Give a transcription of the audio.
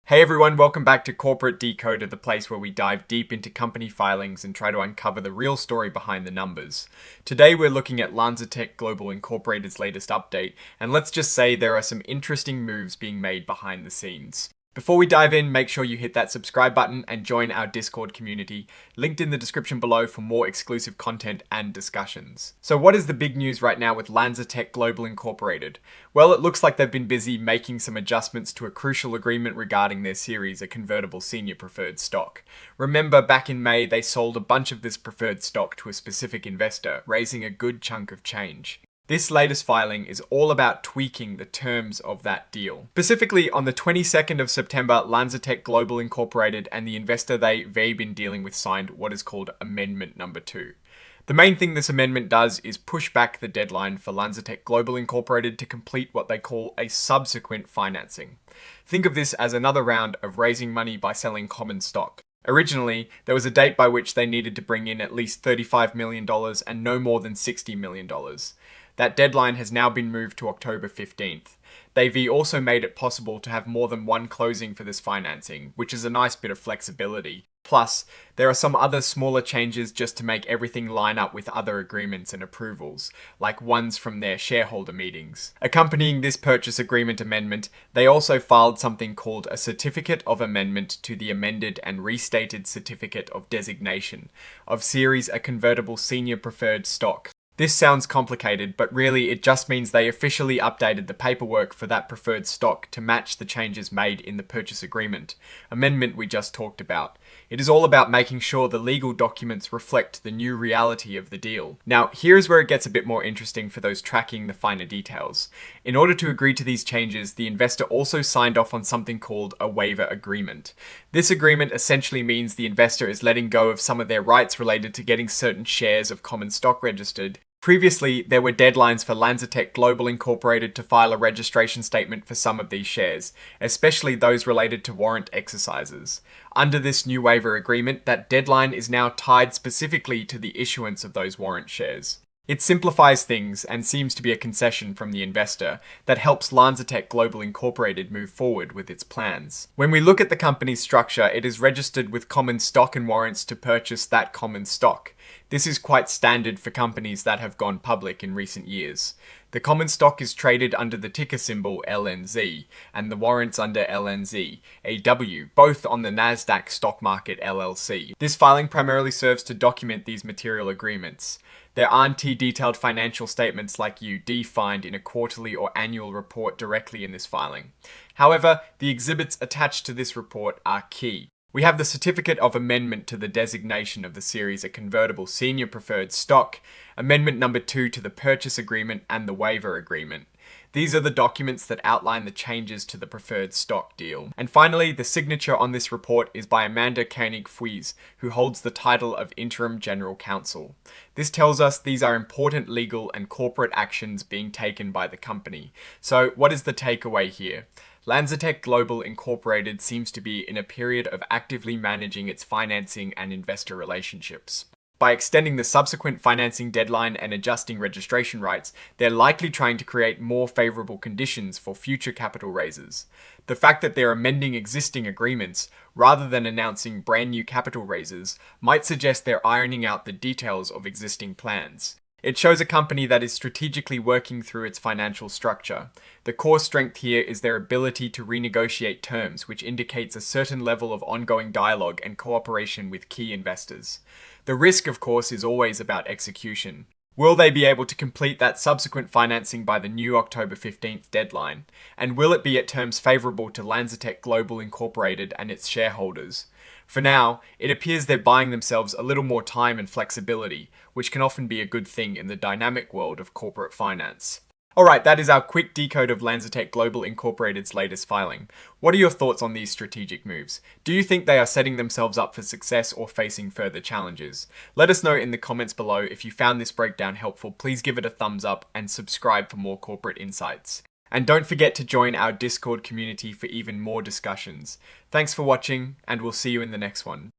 Hey everyone, welcome back to Corporate Decoder, the place where we dive deep into company filings and try to uncover the real story behind the numbers. Today we're looking at LanzaTech Global Incorporated's latest update, and let's just say there are some interesting moves being made behind the scenes. Before we dive in, make sure you hit that subscribe button and join our Discord community, linked in the description below for more exclusive content and discussions. So what is the big news right now with LanzaTech Global Incorporated? Well, it looks like they've been busy making some adjustments to a crucial agreement regarding their series of convertible senior preferred stock. Remember, back in May, they sold a bunch of this preferred stock to a specific investor, raising a good chunk of change. This latest filing is all about tweaking the terms of that deal. Specifically, on the 22nd of September, LanzaTech Global Incorporated and the investor they've been dealing with signed what is called Amendment Number 2. The main thing this amendment does is push back the deadline for LanzaTech Global Incorporated to complete what they call a subsequent financing. Think of this as another round of raising money by selling common stock. Originally, there was a date by which they needed to bring in at least $35 million and no more than $60 million. That deadline has now been moved to October 15th. They've also made it possible to have more than one closing for this financing, which is a nice bit of flexibility. Plus, there are some other smaller changes just to make everything line up with other agreements and approvals, like ones from their shareholder meetings. Accompanying this purchase agreement amendment, they also filed something called a Certificate of Amendment to the amended and restated Certificate of Designation of Series A Convertible Senior Preferred Stock. This sounds complicated, but really it just means they officially updated the paperwork for that preferred stock to match the changes made in the purchase agreement amendment we just talked about. It is all about making sure the legal documents reflect the new reality of the deal. Now, here's where it gets a bit more interesting for those tracking the finer details. In order to agree to these changes, the investor also signed off on something called a waiver agreement. This agreement essentially means the investor is letting go of some of their rights related to getting certain shares of common stock registered. Previously, there were deadlines for LanzaTech Global Incorporated to file a registration statement for some of these shares, especially those related to warrant exercises. Under this new waiver agreement, that deadline is now tied specifically to the issuance of those warrant shares. It simplifies things and seems to be a concession from the investor that helps LanzaTech Global Incorporated move forward with its plans. When we look at the company's structure, it is registered with common stock and warrants to purchase that common stock. This is quite standard for companies that have gone public in recent years. The common stock is traded under the ticker symbol LNZ, and the warrants under LNZ-AW, both on the Nasdaq stock market LLC. This filing primarily serves to document these material agreements. There aren't detailed financial statements like you find in a quarterly or annual report directly in this filing. However, the exhibits attached to this report are key. We have the Certificate of Amendment to the designation of the series a convertible senior preferred stock, Amendment Number 2 to the purchase agreement, and the waiver agreement. These are the documents that outline the changes to the preferred stock deal. And finally, the signature on this report is by Amanda Koenig-Fuiz, who holds the title of Interim General Counsel. This tells us these are important legal and corporate actions being taken by the company. So what is the takeaway here? LanzaTech Global Incorporated seems to be in a period of actively managing its financing and investor relationships. By extending the subsequent financing deadline and adjusting registration rights, they're likely trying to create more favorable conditions for future capital raises. The fact that they're amending existing agreements, rather than announcing brand new capital raises, might suggest they're ironing out the details of existing plans. It shows a company that is strategically working through its financial structure. The core strength here is their ability to renegotiate terms, which indicates a certain level of ongoing dialogue and cooperation with key investors. The risk, of course, is always about execution. Will they be able to complete that subsequent financing by the new October 15th deadline? And will it be at terms favorable to LanzaTech Global Incorporated and its shareholders? For now, it appears they're buying themselves a little more time and flexibility, which can often be a good thing in the dynamic world of corporate finance. Alright, that is our quick decode of LanzaTech Global Incorporated's latest filing. What are your thoughts on these strategic moves? Do you think they are setting themselves up for success or facing further challenges? Let us know in the comments below. If you found this breakdown helpful, please give it a thumbs up and subscribe for more corporate insights. And don't forget to join our Discord community for even more discussions. Thanks for watching, and we'll see you in the next one.